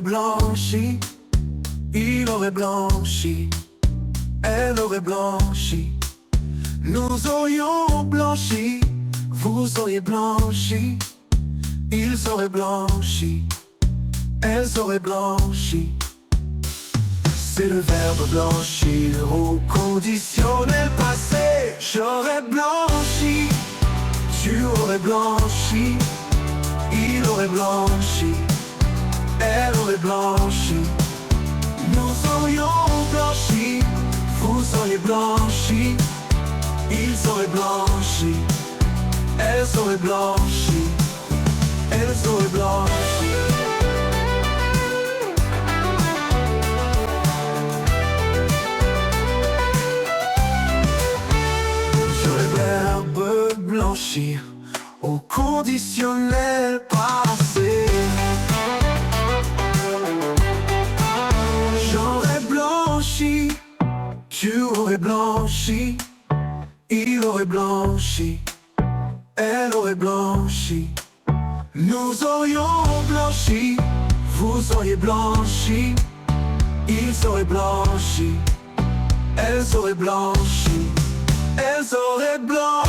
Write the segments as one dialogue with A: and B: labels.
A: aurait blanchi, il aurait blanchi, elle aurait blanchi. Nous aurions blanchi, vous auriez blanchi, ils auraient blanchi, elles auraient blanchi. C'est le verbe blanchir au conditionnel passé. J'aurais blanchi, tu aurais blanchi, il aurait blanchi, elle aurait blanchi. Nous aurions blanchi, vous auriez blanchi, ils auraient blanchi, elles auraient blanchi, elles auraient blanchi. Blanchir au conditionnel passé. J'aurais blanchi, tu aurais blanchi, il aurait blanchi, elle aurait blanchi. Nous aurions blanchi, vous auriez blanchi, ils auraient blanchi, elles auraient blanchi, elles auraient blanchi.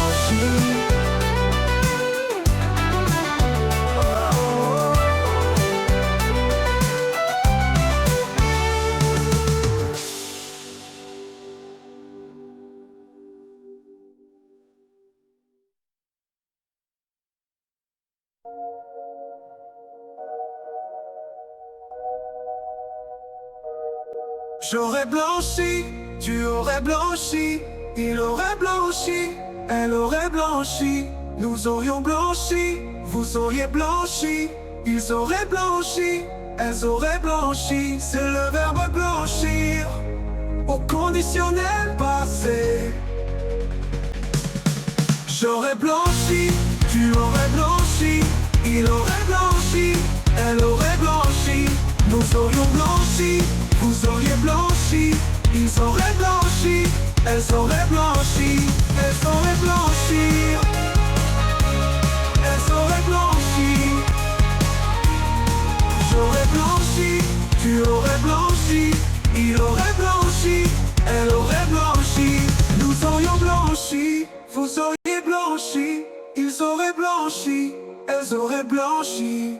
A: J'aurais blanchi, tu aurais blanchi, il aurait blanchi, elle aurait blanchi. Nous aurions blanchi, vous auriez blanchi, ils auraient blanchi, elles auraient blanchi. C'est le verbe blanchir au conditionnel passé. J'aurais blanchi, tu aurais blanchi, il aurait blanchi, elle aurait blanchi. Nous aurions blanchi, vous auriez blanchi, ils auraient blanchi, elles auraient blanchi, elles auraient blanchi, elles auraient blanchi. J'aurais blanchi, tu aurais blanchi, il aurait blanchi, elle aurait blanchi. Nous aurions blanchi, vous auriez blanchi, ils auraient blanchi, elles auraient blanchi.